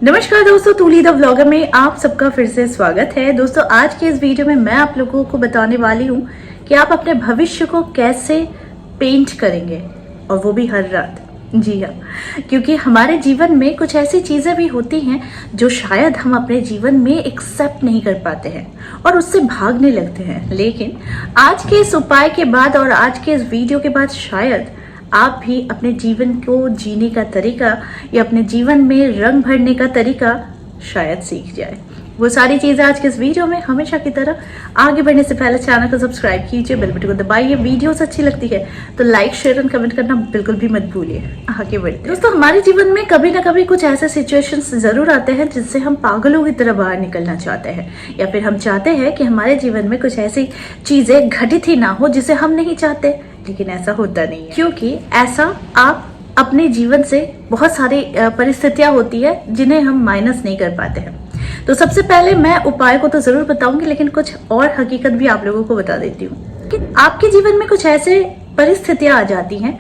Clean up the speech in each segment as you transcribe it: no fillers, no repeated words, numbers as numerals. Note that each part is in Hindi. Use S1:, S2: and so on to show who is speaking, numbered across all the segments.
S1: नमस्कार दोस्तों, तूली द व्लॉगर में आप सबका फिर से स्वागत है। दोस्तों, आज के इस वीडियो में मैं आप लोगों को बताने वाली हूँ कि आप अपने भविष्य को कैसे पेंट करेंगे, और वो भी हर रात। जी हाँ, क्योंकि हमारे जीवन में कुछ ऐसी चीज़ें भी होती हैं जो शायद हम अपने जीवन में एक्सेप्ट नहीं कर पाते हैं और उससे भागने लगते हैं। लेकिन आज के इस उपाय के बाद और आज के इस वीडियो के बाद शायद आप भी अपने जीवन को जीने का तरीका या अपने जीवन में रंग भरने का तरीका शायद सीख जाए। वो सारी चीज़ें आज के इस वीडियो में। हमेशा की तरह आगे बढ़ने से पहले चैनल को सब्सक्राइब कीजिए, बेल बटन को दबाइए। वीडियोस अच्छी लगती है तो लाइक, शेयर और कमेंट करना बिल्कुल भी मत भूलिए। आगे बढ़ते दोस्तों, हमारे जीवन में कभी ना कभी कुछ ऐसे सिचुएशंस जरूर आते हैं जिससे हम पागलों की तरह बाहर निकलना चाहते हैं, या फिर हम चाहते हैं कि हमारे जीवन में कुछ ऐसी चीजें घटित ही ना हो जिसे हम नहीं चाहते, लेकिन ऐसा होता नहीं है। क्योंकि ऐसा आप अपने जीवन से बहुत सारी परिस्थितियां होती है जिन्हें हम माइनस नहीं कर पाते हैं। तो सबसे पहले मैं उपाय को तो जरूर बताऊंगी, लेकिन कुछ और हकीकत भी आप लोगों को बता देती हूँ कि आपके जीवन में कुछ ऐसे परिस्थितियां आ जाती हैं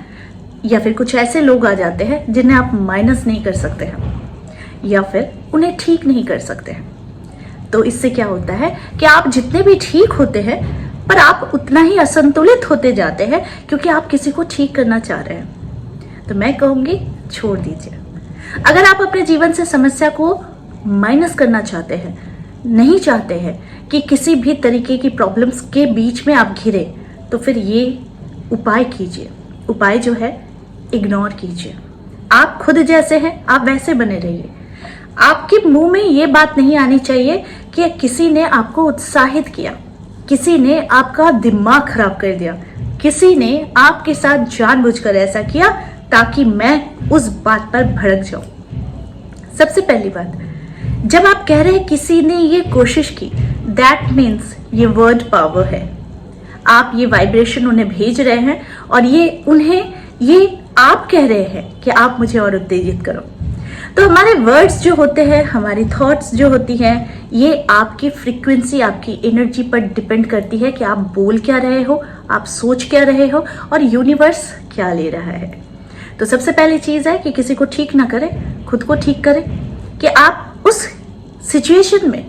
S1: या फिर कुछ ऐसे लोग आ जाते हैं जिन्हें आप माइनस नहीं कर सकते हैं या फिर उन्हें ठीक नहीं कर सकते हैं। तो इससे क्या होता है कि आप जितने भी ठीक होते हैं पर आप उतना ही असंतुलित होते जाते हैं, क्योंकि आप किसी को ठीक करना चाह रहे हैं। तो मैं कहूंगी, छोड़ दीजिए। अगर आप अपने जीवन से समस्या को माइनस करना चाहते हैं, नहीं चाहते हैं कि किसी भी तरीके की प्रॉब्लम्स के बीच में आप घिरे, तो फिर ये उपाय कीजिए। उपाय जो है, इग्नोर कीजिए। आप खुद जैसे हैं आप वैसे बने रहिए। आपके मुंह में ये बात नहीं आनी चाहिए कि किसी ने आपको उत्साहित किया, किसी ने आपका दिमाग खराब कर दिया, किसी ने आपके साथ जानबूझकर ऐसा किया ताकि मैं उस बात पर भड़क जाऊं। सबसे पहली बात, जब आप कह रहे हैं किसी ने ये कोशिश की, दैट मीन्स ये वर्ड पावर है। आप ये वाइब्रेशन उन्हें भेज रहे हैं और ये आप कह रहे हैं कि आप मुझे और उत्तेजित करो। तो हमारे वर्ड्स जो होते हैं, हमारी थॉट्स जो होती हैं, ये आपकी फ्रीक्वेंसी, आपकी एनर्जी पर डिपेंड करती है कि आप बोल क्या रहे हो, आप सोच क्या रहे हो और यूनिवर्स क्या ले रहा है। तो सबसे पहली चीज है कि किसी को ठीक ना करें, खुद को ठीक करें कि आप उस सिचुएशन में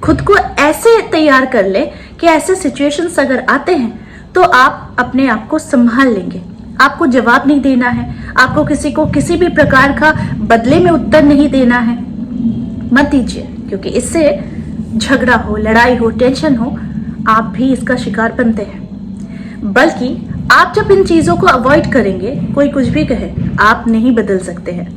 S1: खुद को ऐसे तैयार कर ले कि ऐसे सिचुएशंस अगर आते हैं तो आप अपने आप को संभाल लेंगे। आपको जवाब नहीं देना है, आपको किसी को किसी भी प्रकार का बदले में उत्तर नहीं देना है। मत दीजिए, क्योंकि इससे झगड़ा हो, लड़ाई हो, टेंशन हो, आप भी इसका शिकार बनते हैं। बल्कि आप जब इन चीजों को अवॉइड करेंगे, कोई कुछ भी कहे आप नहीं बदल सकते हैं,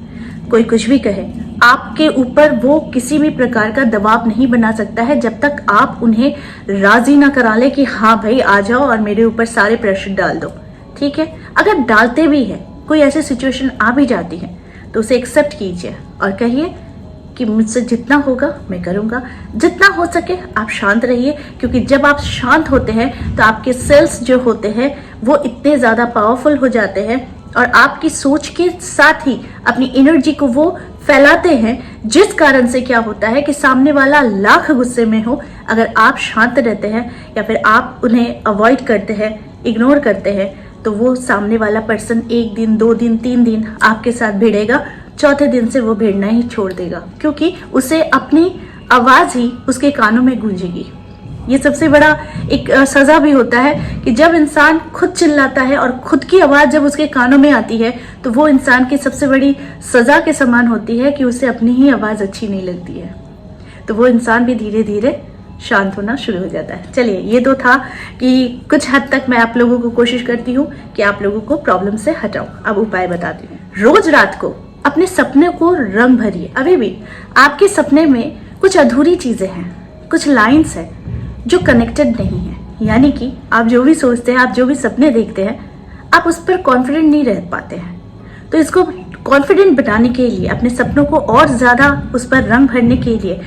S1: कोई कुछ भी कहे आपके ऊपर वो किसी भी प्रकार का दबाव नहीं बना सकता है जब तक आप उन्हें राजी ना करा ले कि हाँ भाई आ जाओ और मेरे ऊपर सारे प्रेशर डाल दो। ठीक है, अगर डालते भी हैं, कोई ऐसी सिचुएशन आ भी जाती है, तो उसे एक्सेप्ट कीजिए और कहिए कि मुझसे जितना होगा मैं करूँगा। जितना हो सके आप शांत रहिए, क्योंकि जब आप शांत होते हैं तो आपके सेल्स जो होते हैं वो इतने ज़्यादा पावरफुल हो जाते हैं और आपकी सोच के साथ ही अपनी एनर्जी को वो फैलाते हैं, जिस कारण से क्या होता है कि सामने वाला लाख गुस्से में हो, अगर आप शांत रहते हैं या फिर आप उन्हें अवॉइड करते हैं, इग्नोर करते हैं, तो वो सामने वाला पर्सन 1 दिन, 2 दिन, 3 दिन आपके साथ भिड़ेगा, चौथे दिन से वो भिड़ना ही छोड़ देगा, क्योंकि उसे अपनी आवाज ही उसके कानों में गूंजेगी। ये सबसे बड़ा एक सजा भी होता है कि जब इंसान खुद चिल्लाता है और खुद की आवाज जब उसके कानों में आती है, तो वो इंसान की सबसे बड़ी सजा के समान होती है कि उसे अपनी ही आवाज अच्छी नहीं लगती है। तो वो इंसान भी धीरे धीरे शांत होना शुरू हो जाता है। चलिए, ये तो था कि कुछ हद तक मैं आप लोगों को कोशिश करती हूँ कि आप लोगों को प्रॉब्लम से हटाऊं। अब उपाय बताती हूँ। रोज रात को अपने सपने को रंग भरिए। अभी भी आपके सपने में कुछ अधूरी चीजें हैं, कुछ लाइन्स हैं जो कनेक्टेड नहीं है, यानी कि आप जो भी सोचते हैं, आप जो भी सपने देखते हैं, आप उस पर कॉन्फिडेंट नहीं रह पाते हैं। तो इसको कॉन्फिडेंट बनाने के लिए, अपने सपनों को और ज्यादा उस पर रंग भरने के लिए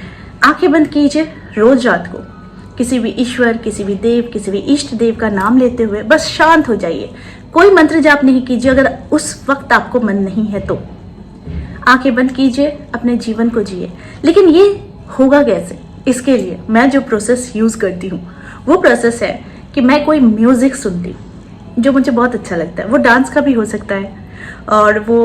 S1: आंखें बंद कीजिए। रोज रात को किसी भी ईश्वर, किसी भी देव, किसी भी इष्ट देव का नाम लेते हुए बस शांत हो जाइए। कोई मंत्र जाप नहीं कीजिए अगर उस वक्त आपको मन नहीं है तो। आंखें बंद कीजिए, अपने जीवन को जिए। लेकिन ये होगा कैसे? इसके लिए मैं जो प्रोसेस यूज करती हूँ वो प्रोसेस है कि मैं कोई म्यूजिक सुनती हूँ जो मुझे बहुत अच्छा लगता है। वो डांस का भी हो सकता है और वो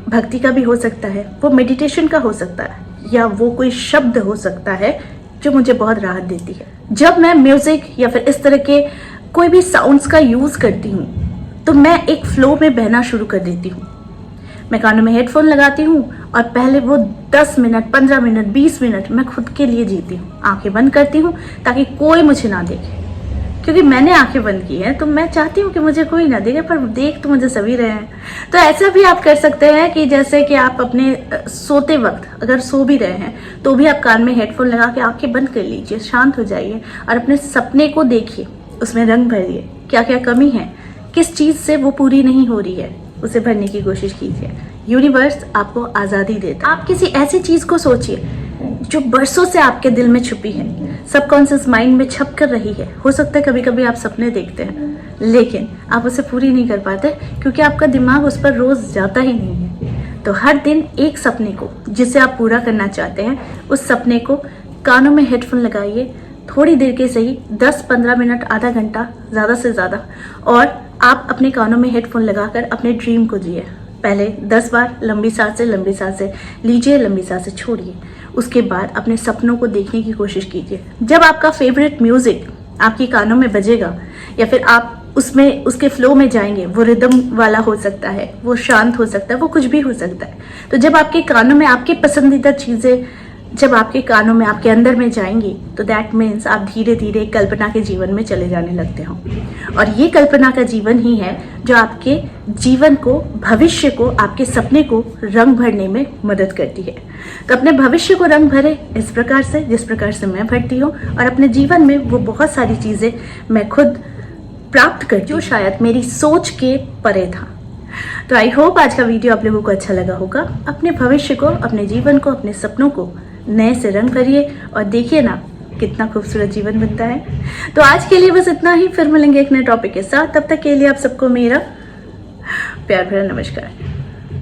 S1: भक्ति का भी हो सकता है, वो मेडिटेशन का हो सकता है, या वो कोई शब्द हो सकता है जो मुझे बहुत राहत देती है। जब मैं म्यूजिक या फिर इस तरह के कोई भी साउंड्स का यूज करती हूँ तो मैं एक फ्लो में बहना शुरू कर देती हूँ। मैं कानों में हेडफोन लगाती हूँ और पहले वो 10 मिनट, 15 मिनट, 20 मिनट मैं खुद के लिए जीती हूँ। आंखें बंद करती हूँ ताकि कोई मुझे ना देखे, क्योंकि मैंने आंखें बंद की हैं तो मैं चाहती हूँ कि मुझे कोई ना देखे, पर देख तो मुझे सभी रहे हैं। तो ऐसा भी आप कर सकते हैं कि जैसे कि आप अपने सोते वक्त अगर सो भी रहे हैं तो भी आप कान में हेडफोन लगा के आंखें बंद कर लीजिए, शांत हो जाइए और अपने सपने को देखिए, उसमें रंग भरिए। क्या क्या कमी है, किस चीज़ से वो पूरी नहीं हो रही है, उसे भरने की कोशिश कीजिए। यूनिवर्स आपको आज़ादी देता है। आप किसी ऐसी चीज़ को सोचिए जो बरसों से आपके दिल में छुपी है, सबकॉन्शियस माइंड में छप कर रही है। हो सकता है कभी कभी आप सपने देखते हैं लेकिन आप उसे पूरी नहीं कर पाते क्योंकि आपका दिमाग उस पर रोज जाता ही नहीं है। तो हर दिन एक सपने को जिसे आप पूरा करना चाहते हैं, उस सपने को कानों में हेडफोन लगाइए, थोड़ी देर के सही, 10-15 मिनट, आधा घंटा ज़्यादा से ज़्यादा, और आप अपने कानों में हेडफोन लगाकर अपने ड्रीम को जिए। पहले 10 बार लंबी सांसें लीजिए, लंबी सांसें छोड़िए। उसके बाद अपने सपनों को देखने की कोशिश कीजिए। जब आपका फेवरेट म्यूजिक आपके कानों में बजेगा या फिर आप उसमें उसके फ्लो में जाएंगे, वो रिदम वाला हो सकता है, वो शांत हो सकता है, वो कुछ भी हो सकता है। तो जब आपके कानों में आपकी पसंदीदा चीज़ें जब आपके कानों में, आपके अंदर में जाएंगी तो दैट मीन्स आप धीरे धीरे कल्पना के जीवन में चले जाने लगते हो। और ये कल्पना का जीवन ही है जो आपके जीवन को, भविष्य को, आपके सपने को रंग भरने में मदद करती है। तो अपने भविष्य को रंग भरे इस प्रकार से, जिस प्रकार से मैं भरती हूँ, और अपने जीवन में वो बहुत सारी चीज़ें मैं खुद प्राप्त कर जो शायद मेरी सोच के परे था। तो आई होप आज का वीडियो आप लोगों को अच्छा लगा होगा। अपने भविष्य को, अपने जीवन को, अपने सपनों को नए से रंग भरिए और देखिए ना कितना खूबसूरत जीवन बनता है। तो आज के लिए बस इतना ही, फिर मिलेंगे एक नए टॉपिक के साथ। तब तक के लिए आप सबको मेरा प्यार भरा नमस्कार।